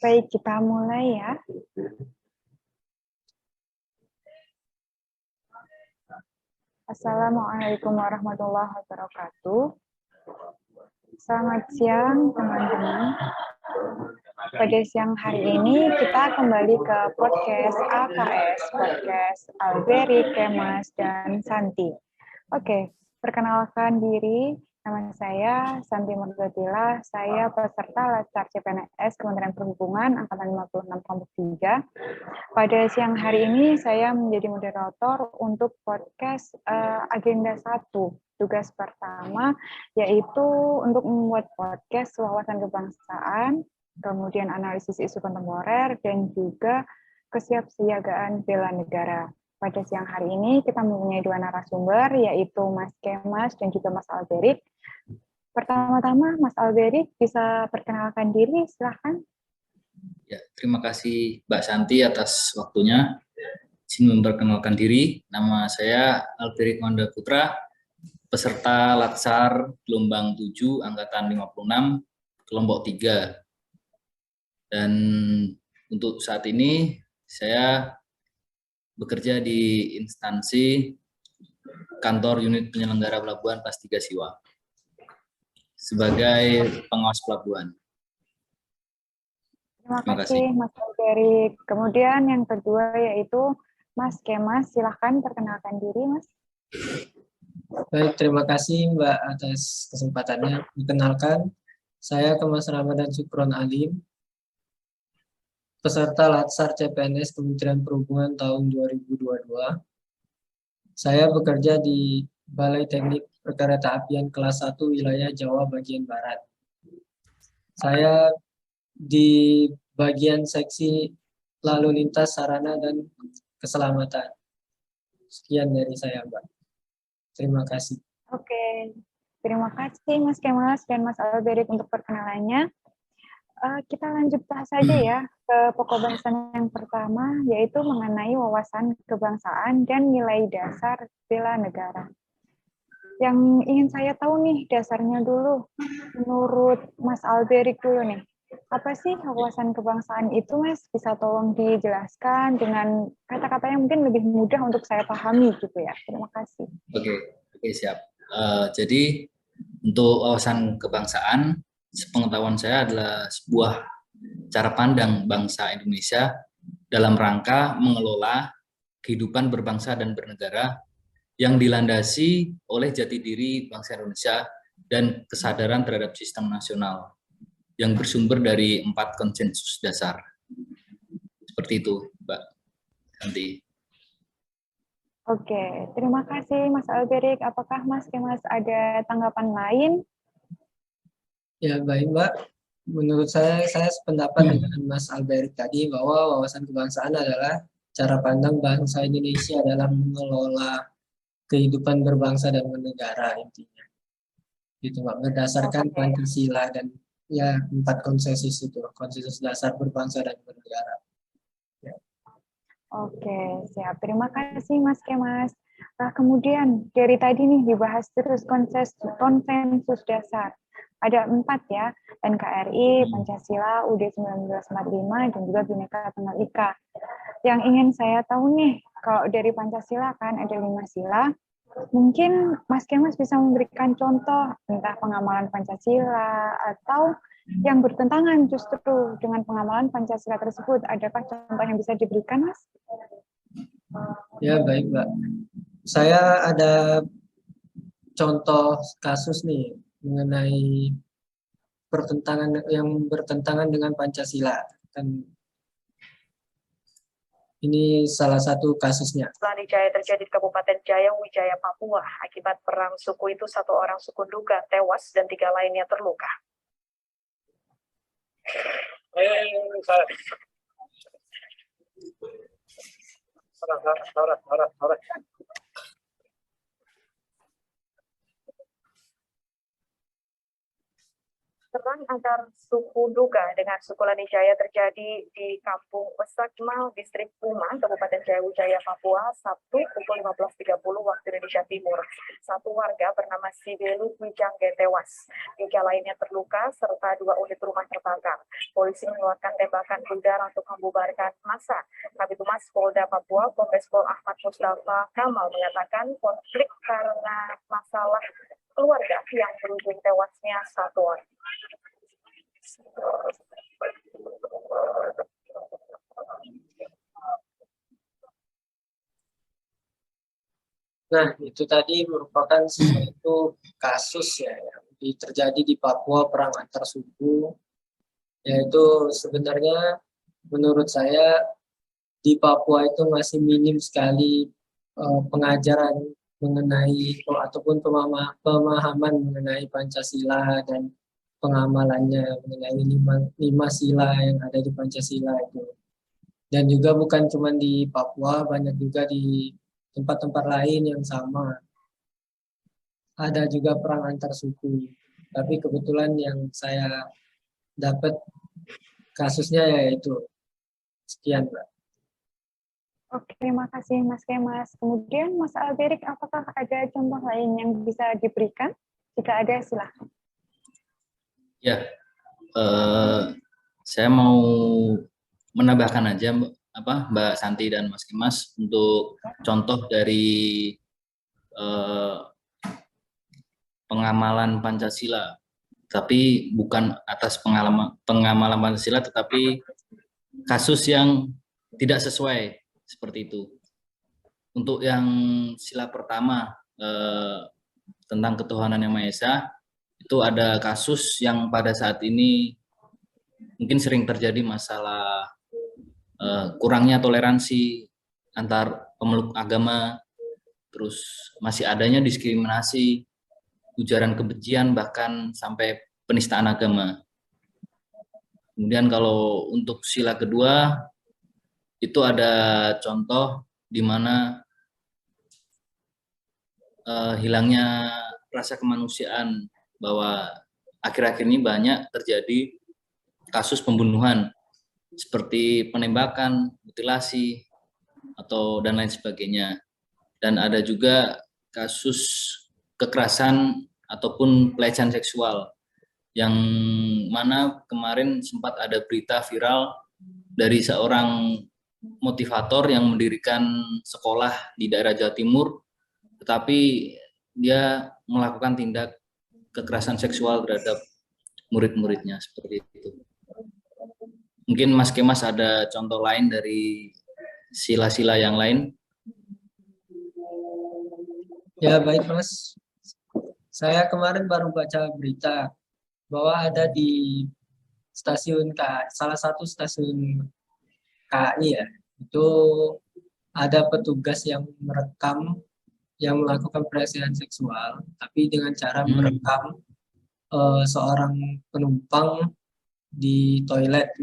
Baik, kita mulai ya. Assalamualaikum warahmatullahi wabarakatuh. Selamat siang teman-teman. Pada siang hari ini kita kembali ke podcast AKS, podcast Alberik, Kemas, dan Santi. Oke, perkenalkan diri. Nama saya Santi Murdatila, saya peserta Latsar CPNS Kementerian Perhubungan Angkatan 56 Kelompok 3. Pada siang hari ini saya menjadi moderator untuk podcast Agenda 1. Tugas pertama yaitu untuk membuat podcast wawasan kebangsaan, kemudian analisis isu kontemporer, dan juga kesiapsiagaan bela negara. Pada siang hari ini kita mempunyai dua narasumber, yaitu Mas Kemas dan juga Mas Alberik. Pertama-tama, Mas Alberik bisa perkenalkan diri, silahkan. Ya, terima kasih Mbak Santi atas waktunya. Izin memperkenalkan diri, nama saya Alberik Manda Putra, peserta Latsar gelombang 7 Angkatan 56 Kelompok 3. Dan untuk saat ini saya bekerja di instansi kantor unit penyelenggara pelabuhan Pas 3 Siwa sebagai pengawas pelabuhan. Terima kasih Mas Alberik. Kemudian yang kedua yaitu Mas Kemas, silahkan perkenalkan diri Mas. Baik, terima kasih Mbak atas kesempatannya. Perkenalkan, saya Kemas Ramadan Sukron Alim, peserta Latsar CPNS Kementerian Perhubungan tahun 2022. Saya bekerja di Balai Teknik Perkeretaapian kelas 1 wilayah Jawa bagian Barat. Saya di bagian seksi lalu lintas sarana dan keselamatan. Sekian dari saya, Mbak. Terima kasih. Oke, terima kasih Mas Kemas dan Mas Alberik untuk perkenalannya. Kita lanjut saja ya ke pokok bahasan yang pertama, yaitu mengenai wawasan kebangsaan dan nilai dasar bela negara. Yang ingin saya tahu nih dasarnya dulu, menurut Mas Alberik dulu nih, apa sih wawasan kebangsaan itu, Mas? Bisa tolong dijelaskan dengan kata-kata yang mungkin lebih mudah untuk saya pahami gitu ya. Terima kasih. Oke, siap. Jadi untuk wawasan kebangsaan, sepengetahuan saya adalah sebuah cara pandang bangsa Indonesia dalam rangka mengelola kehidupan berbangsa dan bernegara yang dilandasi oleh jati diri bangsa Indonesia dan kesadaran terhadap sistem nasional yang bersumber dari 4 konsensus dasar. Seperti itu, Mbak Santi. Oke, terima kasih Mas Alberik. Apakah Mas Kemas ada tanggapan lain? Ya, baik Mbak. Menurut saya sependapat dengan Mas Alberik tadi bahwa wawasan kebangsaan adalah cara pandang bangsa Indonesia dalam mengelola kehidupan berbangsa dan bernegara intinya. Gitu Mbak, berdasarkan Pancasila dan ya 4 konsensus itu, konsensus dasar berbangsa dan bernegara. Ya. Oke, siap. Terima kasih Mas Kemas. Nah, kemudian dari tadi nih dibahas terus konsensus dasar. Ada 4 ya, NKRI, Pancasila, UUD 1945, dan juga Bhinneka Tunggal Ika. Yang ingin saya tahu nih, kalau dari Pancasila kan ada 5 sila, mungkin Mas Kemas bisa memberikan contoh entah pengamalan Pancasila atau yang bertentangan justru dengan pengamalan Pancasila tersebut. Adakah contoh yang bisa diberikan, Mas? Ya, baik, Mbak. Saya ada contoh kasus nih mengenai yang bertentangan dengan Pancasila. Dan ini salah satu kasusnya. Jaya terjadi di Kabupaten Jayawijaya, Papua. Akibat perang suku itu 1 orang suku Duga tewas dan 3 lainnya terluka. Perang antar suku Duga dengan suku Lanijaya terjadi di Kampung Pesakmal, Distrik Puma, Kabupaten Jayawijaya, Papua, Sabtu pukul 15.30 waktu Indonesia Timur. Satu warga bernama Sibelu Wijangge tewas, 3 lainnya terluka, serta 2 unit rumah terbakar. Polisi mengeluarkan tembakan udara untuk membubarkan massa. Kabid Humas Polda Papua, Kombes Pol Ahmad Mustafa Kamal mengatakan konflik karena masalah keluarga yang berujung tewasnya satu orang. Nah, itu tadi merupakan suatu kasus ya yang terjadi di Papua, perang antar suku, yaitu sebenarnya menurut saya di Papua itu masih minim sekali pengajaran mengenai ataupun pemahaman mengenai Pancasila dan pengamalannya mengenai lima sila yang ada di Pancasila itu. Dan juga bukan cuma di Papua, banyak juga di tempat-tempat lain yang sama. Ada juga perang antar suku. Tapi kebetulan yang saya dapat kasusnya yaitu sekian, Mbak. Oke, makasih Mas Kemas. Kemudian Mas Alberik, apakah ada contoh lain yang bisa diberikan? Jika ada, silahkan. Ya, saya mau menambahkan aja Mbak Santi dan Mas Kemas untuk contoh dari pengamalan Pancasila, tapi bukan atas pengamalan Pancasila, tetapi kasus yang tidak sesuai seperti itu. Untuk yang sila pertama tentang ketuhanan yang Maha Esa, itu ada kasus yang pada saat ini mungkin sering terjadi masalah kurangnya toleransi antar pemeluk agama, terus masih adanya diskriminasi, ujaran kebencian, bahkan sampai penistaan agama. Kemudian kalau untuk sila kedua, itu ada contoh di mana hilangnya rasa kemanusiaan, bahwa akhir-akhir ini banyak terjadi kasus pembunuhan seperti penembakan, mutilasi, dan lain sebagainya. Dan ada juga kasus kekerasan ataupun pelecehan seksual, yang mana kemarin sempat ada berita viral dari seorang motivator yang mendirikan sekolah di daerah Jawa Timur, tetapi dia melakukan tindak kekerasan seksual terhadap murid-muridnya, seperti itu. Mungkin Mas Kemas ada contoh lain dari sila-sila yang lain? Ya, baik Mas. Saya kemarin baru baca berita bahwa ada di salah satu stasiun KAI ya, itu ada petugas yang merekam yang melakukan pelecehan seksual, tapi dengan cara merekam seorang penumpang di toilet,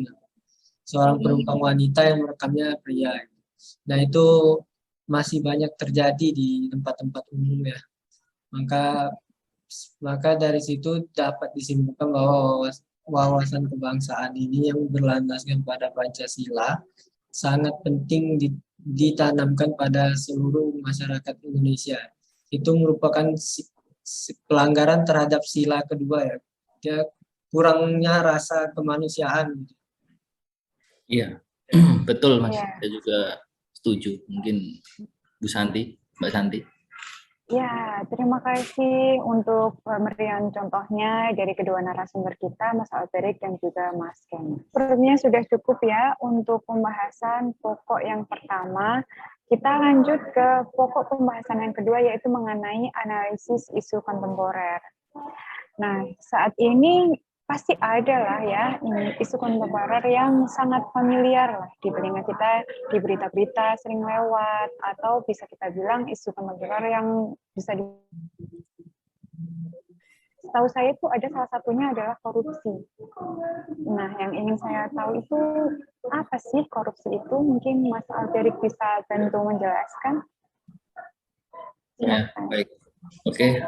seorang penumpang wanita yang merekamnya pria. Nah, itu masih banyak terjadi di tempat-tempat umum ya. Maka dari situ dapat disimpulkan bahwa wawasan kebangsaan ini yang berlandaskan pada Pancasila sangat penting ditanamkan pada seluruh masyarakat Indonesia. Itu merupakan pelanggaran terhadap sila kedua ya. Dia kurangnya rasa kemanusiaan. Iya, betul Mas. Ya. Saya juga setuju. Mungkin Bu Santi, Mbak Santi. Ya, terima kasih untuk pemberian contohnya dari kedua narasumber kita, Mas Alberik dan juga Mas Ken. Sepertinya sudah cukup ya untuk pembahasan pokok yang pertama. Kita lanjut ke pokok pembahasan yang kedua, yaitu mengenai analisis isu kontemporer. Nah, saat ini pasti ada lah ya isu kontemporer yang sangat familiar lah di telinga kita, di berita-berita sering lewat, atau bisa kita bilang isu kontemporer yang bisa setahu saya itu ada salah satunya adalah korupsi. Nah, yang ingin saya tahu itu apa sih korupsi itu? Mungkin Mas Alberik bisa bantu menjelaskan. Ya, baik. Oke,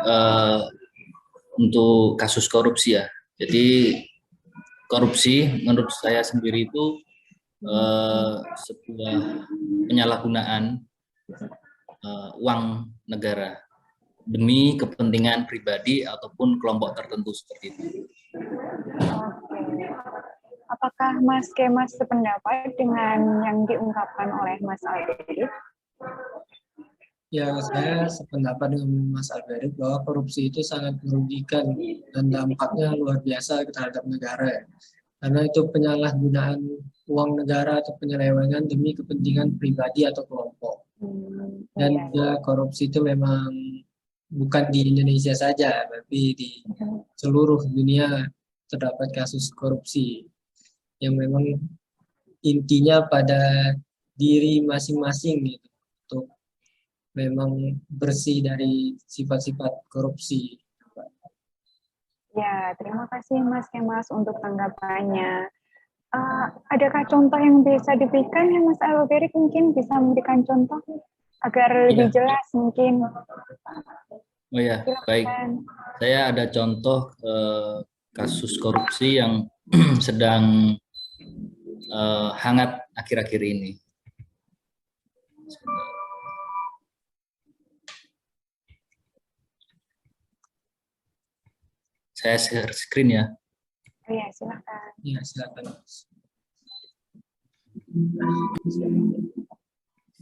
untuk kasus korupsi ya. Jadi korupsi menurut saya sendiri itu sebuah penyalahgunaan uang negara demi kepentingan pribadi ataupun kelompok tertentu seperti itu. Oke. Apakah Mas Kemas sependapat dengan yang diungkapkan oleh Mas Alberit? Ya, saya sependapat dengan Mas Alberit bahwa korupsi itu sangat merugikan dan dampaknya luar biasa terhadap negara, ya. Karena itu penyalahgunaan uang negara atau penyelewengan demi kepentingan pribadi atau kelompok. Dan juga korupsi itu memang bukan di Indonesia saja, tapi di seluruh dunia terdapat kasus korupsi yang memang intinya pada diri masing-masing gitu, untuk memang bersih dari sifat-sifat korupsi. Ya, terima kasih Mas Kemas untuk tanggapannya. Adakah contoh yang bisa diberikan ya Mas Alberit, mungkin bisa memberikan contoh agar lebih jelas mungkin? Oh ya, baik. Saya ada contoh kasus korupsi yang sedang hangat akhir-akhir ini. Saya share screen ya. Oh ya, silakan. Ya, silakan.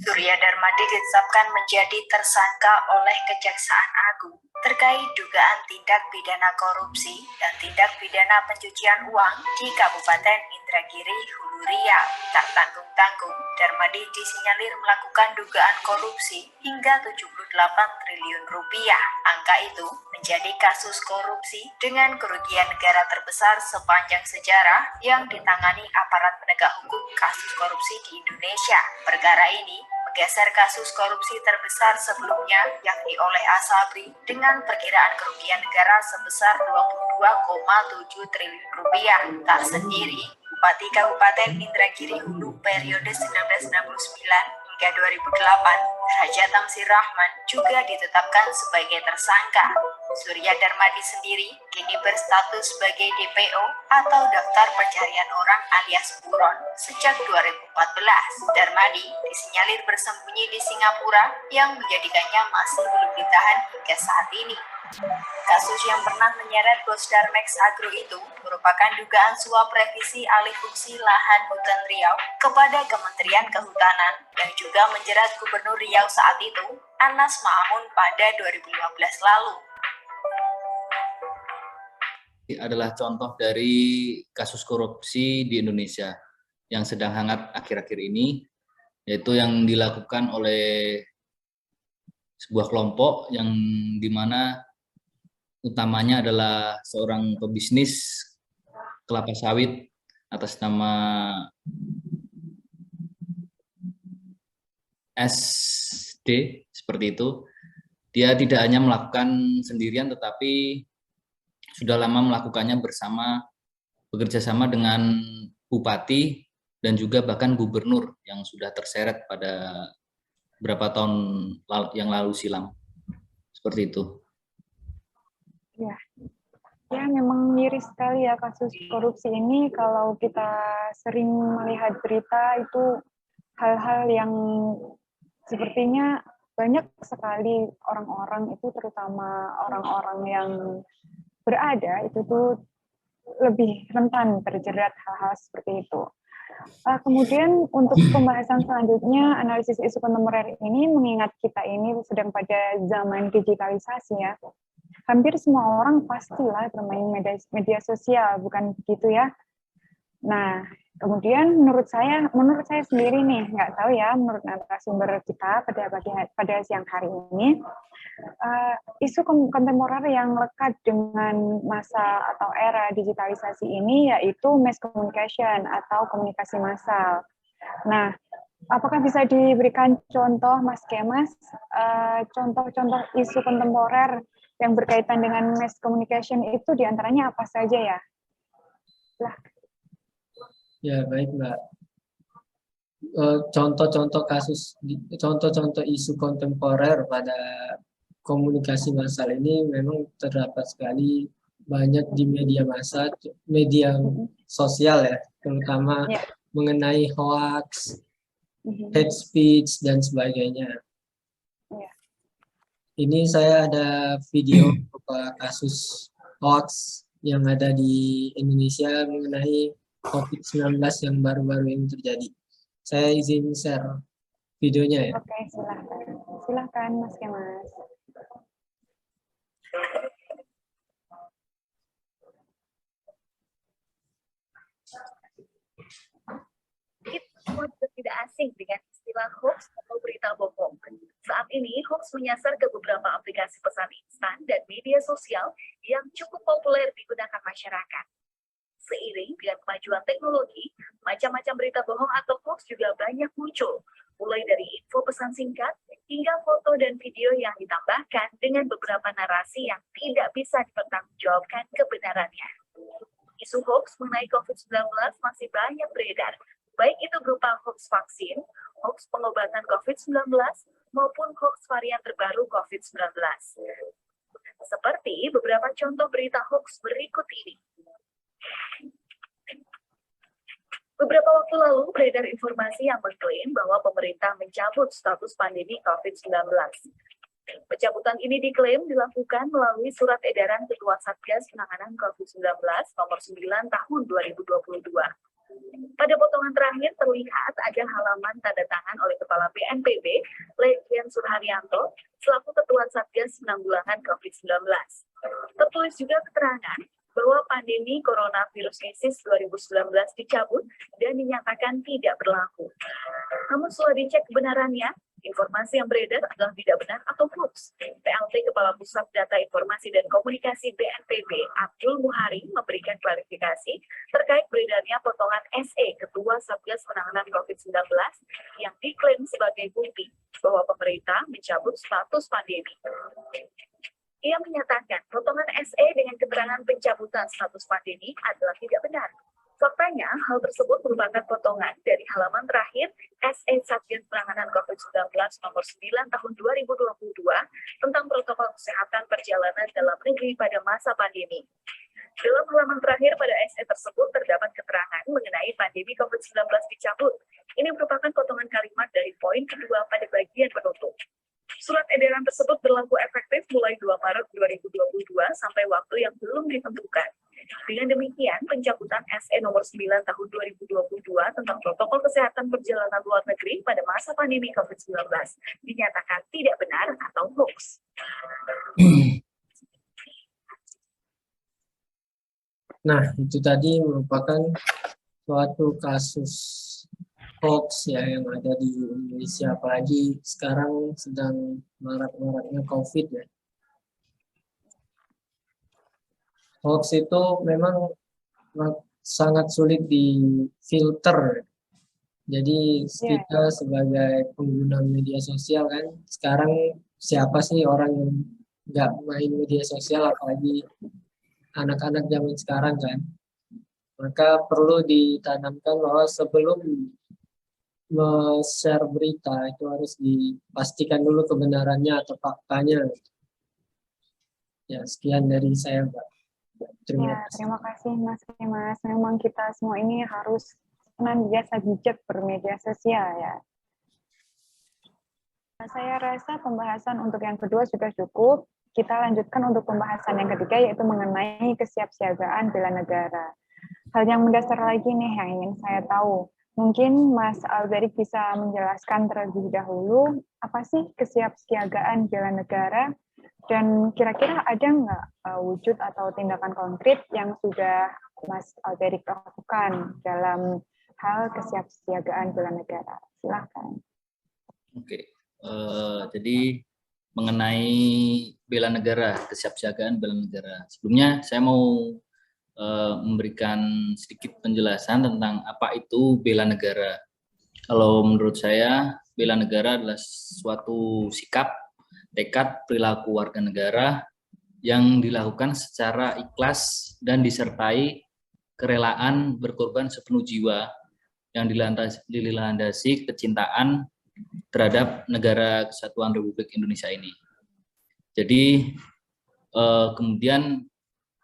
Surya Darmadi ditetapkan menjadi tersangka oleh Kejaksaan Agung terkait dugaan tindak pidana korupsi dan tindak pidana pencucian uang di Kabupaten Indragiri, Hulu Riau. Tak tanggung-tanggung, Darmadi disinyalir melakukan dugaan korupsi hingga 78 triliun rupiah. Angka itu menjadi kasus korupsi dengan kerugian negara terbesar sepanjang sejarah yang ditangani aparat penegak hukum kasus korupsi di Indonesia. Perkara ini menggeser kasus korupsi terbesar sebelumnya, yakni oleh Asabri, dengan perkiraan kerugian negara sebesar 22,7 triliun rupiah. Tak sendiri, Bupati Kabupaten Indragiri Hulu periode 1999 hingga 2008, Raja Tamsir Rahman juga ditetapkan sebagai tersangka. Surya Darmadi sendiri kini berstatus sebagai DPO atau Daftar Pencarian Orang alias buron sejak 2014. Darmadi disinyalir bersembunyi di Singapura yang menjadikannya masih belum ditahan hingga saat ini. Kasus yang pernah menyeret bos Darmex Agro itu merupakan dugaan suap revisi alih fungsi lahan hutan Riau kepada Kementerian Kehutanan yang juga menjerat Gubernur Riau saat itu, Anas Ma'amun, pada 2015 lalu. Adalah contoh dari kasus korupsi di Indonesia yang sedang hangat akhir-akhir ini, yaitu yang dilakukan oleh sebuah kelompok yang dimana utamanya adalah seorang pebisnis kelapa sawit atas nama SD, seperti itu. Dia tidak hanya melakukan sendirian, tetapi sudah lama melakukannya bekerja sama dengan bupati dan juga bahkan gubernur yang sudah terseret pada beberapa tahun yang lalu silam. Seperti itu. Ya, memang miris sekali ya kasus korupsi ini. Kalau kita sering melihat berita itu hal-hal yang sepertinya banyak sekali orang-orang itu, terutama orang-orang yang berada, itu tuh lebih rentan terjerat hal-hal seperti itu. Kemudian untuk pembahasan selanjutnya, analisis isu kontemporer ini mengingat kita ini sedang pada zaman digitalisasi ya. Hampir semua orang pastilah bermain media sosial, bukan begitu ya? Nah, kemudian menurut saya sendiri nih, nggak tahu ya menurut narasumber kita pada siang hari ini, isu kontemporer yang lekat dengan masa atau era digitalisasi ini yaitu mass communication atau komunikasi massal. Nah, apakah bisa diberikan contoh, Mas Kemas, contoh-contoh isu kontemporer yang berkaitan dengan mass communication itu diantaranya apa saja ya? Ya, baik Mbak. Contoh-contoh isu kontemporer pada komunikasi massal ini memang terdapat sekali banyak di media massa, media sosial ya, terutama Ya. mengenai hoax, Mhm. hate speech, dan sebagainya. Ya. Ini saya ada video beberapa kasus hoax yang ada di Indonesia mengenai COVID-19 yang baru-baru ini terjadi. Saya izin share videonya ya. Oke, silahkan. Silahkan, Mas Kemas. Kita semua juga tidak asing dengan istilah hoax atau berita bohong. Saat ini, hoax menyasar ke beberapa aplikasi pesan instan dan media sosial yang cukup populer digunakan masyarakat. Seiring dengan kemajuan teknologi, macam-macam berita bohong atau hoax juga banyak muncul, mulai dari info pesan singkat hingga foto dan video yang ditambahkan dengan beberapa narasi yang tidak bisa dipertanggungjawabkan kebenarannya. Isu hoax mengenai COVID-19 masih banyak beredar, baik itu berupa hoax vaksin, hoax pengobatan COVID-19, maupun hoax varian terbaru COVID-19. Seperti beberapa contoh berita hoax berikut ini. Beberapa waktu lalu beredar informasi yang mengklaim bahwa pemerintah mencabut status pandemi COVID-19. Pencabutan ini diklaim dilakukan melalui surat edaran Ketua Satgas Penanganan COVID-19 nomor 9 tahun 2022. Pada potongan terakhir terlihat ada halaman tanda tangan oleh Kepala BNPB, Lejen Surharyanto, selaku Ketua Satgas Penanggulangan COVID-19. Tertulis juga keterangan bahwa pandemi coronavirus krisis 2019 dicabut dan dinyatakan tidak berlaku. Namun setelah dicek kebenarannya, informasi yang beredar adalah tidak benar atau hoax. PLT Kepala Pusat Data Informasi dan Komunikasi BNPB, Abdul Muhari, memberikan klarifikasi terkait beredarnya potongan SE Ketua Satgas Penanganan COVID-19 yang diklaim sebagai bukti bahwa pemerintah mencabut status pandemi. Ia menyatakan potongan SE dengan keterangan pencabutan status pandemi adalah tidak benar. Faktanya, hal tersebut merupakan potongan dari halaman terakhir SE Satgas Penanganan COVID-19 nomor 9 tahun 2022 tentang protokol kesehatan perjalanan dalam negeri pada masa pandemi. Dalam halaman terakhir pada SE tersebut terdapat keterangan mengenai pandemi COVID-19 dicabut. Ini merupakan potongan kalimat dari poin kedua pada bagian penutup. Surat edaran tersebut berlaku efektif mulai 2 Maret 2022 sampai waktu yang belum ditentukan. Dengan demikian, pencabutan SE nomor 9 tahun 2022 tentang protokol kesehatan perjalanan luar negeri pada masa pandemi COVID-19 dinyatakan tidak benar atau hoax. Nah, itu tadi merupakan suatu kasus hoax ya yang ada di Indonesia, apalagi sekarang sedang marak-maraknya COVID ya. Hoax itu memang sangat sulit difilter. Jadi kita sebagai pengguna media sosial kan, sekarang siapa sih orang yang nggak main media sosial, apalagi anak-anak zaman sekarang kan. Maka perlu ditanamkan bahwa sebelum share berita itu harus dipastikan dulu kebenarannya atau faktanya. Ya, sekian dari saya, Mbak. Terima kasih Mas Kemas. Memang kita semua ini harus senantiasa bijak bermedia sosial ya. Saya rasa pembahasan untuk yang kedua sudah cukup. Kita lanjutkan untuk pembahasan yang ketiga, yaitu mengenai kesiapsiagaan bela negara. Hal yang mendasar lagi nih yang ingin saya tahu. Mungkin Mas Alberic bisa menjelaskan terlebih dahulu apa sih kesiapsiagaan bela negara, dan kira-kira ada nggak wujud atau tindakan konkret yang sudah Mas Alberic lakukan dalam hal kesiapsiagaan bela negara? Silahkan. Oke, jadi mengenai bela negara, kesiapsiagaan bela negara. Sebelumnya saya mau memberikan sedikit penjelasan tentang apa itu bela negara. Kalau menurut saya, bela negara adalah suatu sikap, tekad, perilaku warga negara yang dilakukan secara ikhlas dan disertai kerelaan berkorban sepenuh jiwa yang dilandasi kecintaan terhadap negara Kesatuan Republik Indonesia ini. Jadi kemudian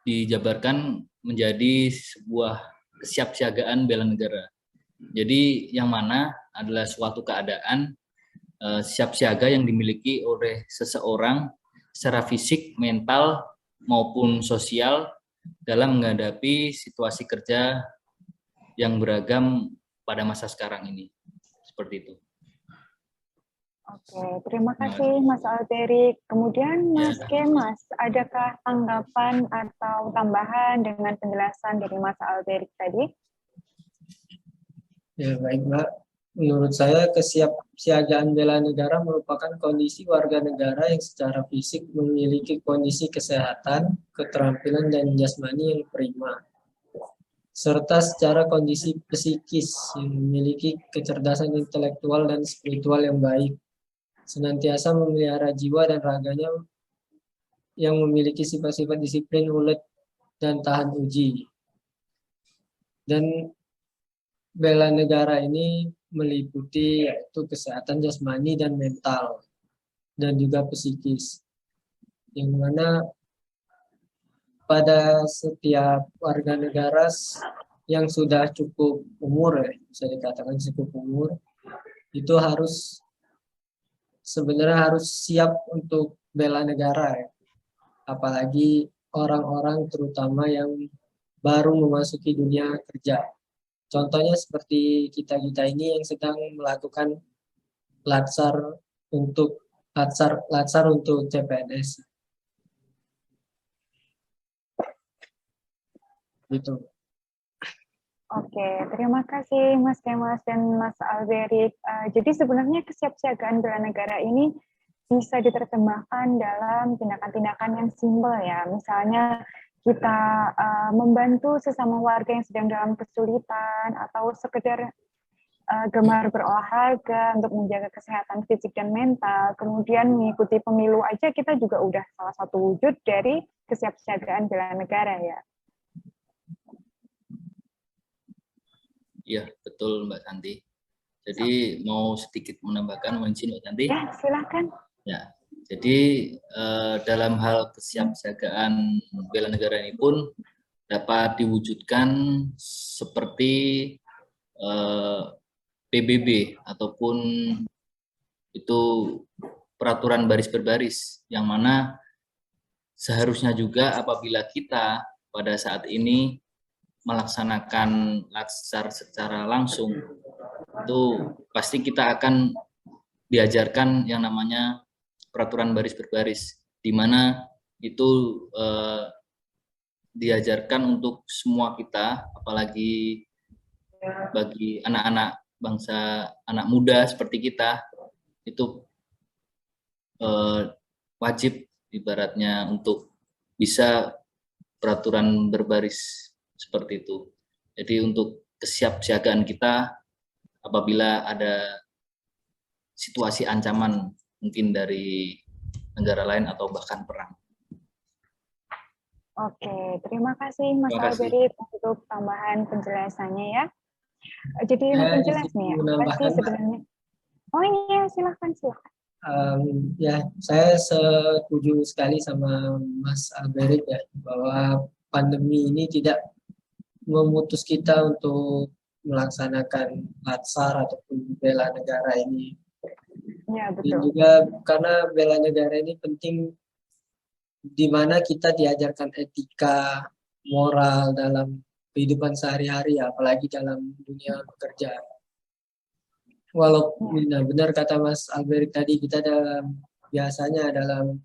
dijabarkan menjadi sebuah kesiapsiagaan bela negara. Jadi yang mana adalah suatu keadaan siap siaga yang dimiliki oleh seseorang secara fisik, mental, maupun sosial dalam menghadapi situasi kerja yang beragam pada masa sekarang ini. Seperti itu. Oke, terima kasih Mas Alberik. Kemudian Mas Kemas, adakah tanggapan atau tambahan dengan penjelasan dari Mas Alberik tadi? Ya, baik Mbak. Menurut saya kesiapsiagaan bela negara merupakan kondisi warga negara yang secara fisik memiliki kondisi kesehatan, keterampilan, dan jasmani yang prima, serta secara kondisi psikis yang memiliki kecerdasan intelektual dan spiritual yang baik, senantiasa memelihara jiwa dan raganya yang memiliki sifat-sifat disiplin, ulet, dan tahan uji. Dan bela negara ini meliputi yaitu kesehatan jasmani dan mental, dan juga psikis, yang mana pada setiap warga negara yang sudah cukup umur, ya, bisa dikatakan cukup umur, itu sebenarnya harus siap untuk bela negara, ya. Apalagi orang-orang terutama yang baru memasuki dunia kerja. Contohnya seperti kita-kita ini yang sedang melakukan latsar untuk CPNS. Gitu. Oke, terima kasih Mas Kemas dan Mas Alberik. Jadi sebenarnya kesiapsiagaan bela negara ini bisa diterjemahkan dalam tindakan-tindakan yang simpel ya. Misalnya kita membantu sesama warga yang sedang dalam kesulitan atau sekedar gemar berolahraga untuk menjaga kesehatan fisik dan mental. Kemudian mengikuti pemilu aja kita juga udah salah satu wujud dari kesiapsiagaan bela negara ya. Iya, betul Mbak Santi. Jadi mau sedikit menambahkan, mohon izin Mbak Santi. Ya, silakan. Ya, jadi dalam hal kesiapsiagaan bela negara ini pun dapat diwujudkan seperti PBB ataupun itu peraturan baris berbaris, yang mana seharusnya juga apabila kita pada saat ini melaksanakan latsar secara langsung, itu pasti kita akan diajarkan yang namanya peraturan baris berbaris, di mana itu diajarkan untuk semua kita, apalagi bagi anak-anak bangsa, anak muda seperti kita, itu wajib ibaratnya untuk bisa peraturan berbaris seperti itu. Jadi untuk kesiapsiagaan kita apabila ada situasi ancaman mungkin dari negara lain atau bahkan perang. Oke, terima kasih Mas Alberik untuk tambahan penjelasannya ya. Jadi makin jelas nih, apa sih sebenarnya? Oh iya, silakan. Ya, saya setuju sekali sama Mas Alberik ya, bahwa pandemi ini tidak memutus kita untuk melaksanakan latsar ataupun bela negara ini. Ya, betul. Dan juga karena bela negara ini penting, di mana kita diajarkan etika, moral dalam kehidupan sehari-hari, apalagi dalam dunia bekerja. Walaupun benar kata Mas Alberik tadi, kita biasanya dalam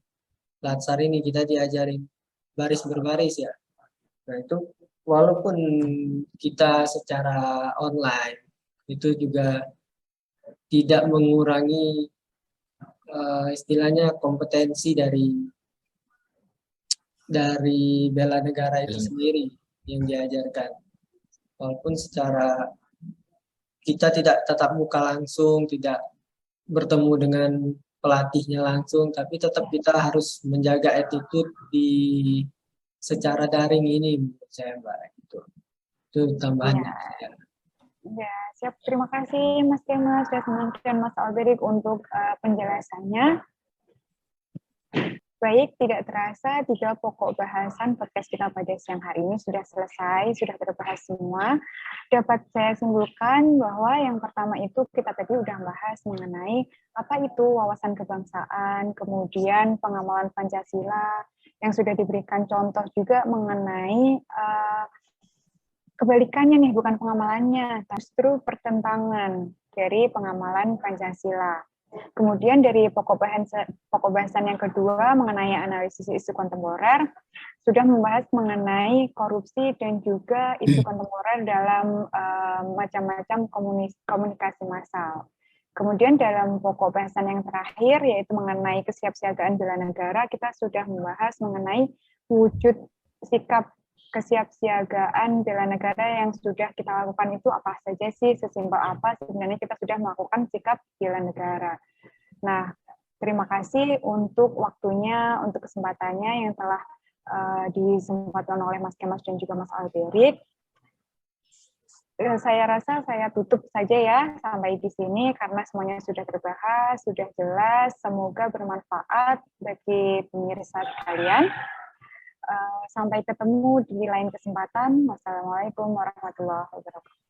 latsar ini kita diajarin baris berbaris ya. Nah itu walaupun kita secara online itu juga tidak mengurangi istilahnya kompetensi dari bela negara itu sendiri yang diajarkan. Walaupun secara kita tidak tatap muka langsung, tidak bertemu dengan pelatihnya langsung, tapi tetap kita harus menjaga attitude secara daring ini, menurut saya Mbak. Itu tambahannya. Ya, siap. Terima kasih Mas Kemas dan Mas Alberik untuk penjelasannya. Baik, tidak terasa 3 pokok bahasan podcast kita pada siang hari ini sudah selesai, sudah terbahas semua. Dapat saya simpulkan bahwa yang pertama itu kita tadi sudah bahas mengenai apa itu wawasan kebangsaan, kemudian pengamalan Pancasila, yang sudah diberikan contoh juga mengenai kebalikannya nih, bukan pengamalannya, justru pertentangan dari pengamalan Pancasila. Kemudian dari pokok bahasan yang kedua mengenai analisis isu kontemporer, sudah membahas mengenai korupsi dan juga isu kontemporer dalam macam-macam komunikasi massal. Kemudian dalam pokok bahasan yang terakhir, yaitu mengenai kesiapsiagaan bela negara, kita sudah membahas mengenai wujud sikap kesiapsiagaan bela negara yang sudah kita lakukan itu apa saja sih, sesimpel apa sebenarnya kita sudah melakukan sikap bela negara. Nah, terima kasih untuk waktunya, untuk kesempatannya yang telah disempatkan oleh Mas Kemas dan juga Mas Alberik. Saya rasa saya tutup saja ya sampai di sini karena semuanya sudah terbahas, sudah jelas, semoga bermanfaat bagi pemirsa sekalian. Sampai ketemu di lain kesempatan. Wassalamualaikum warahmatullahi wabarakatuh.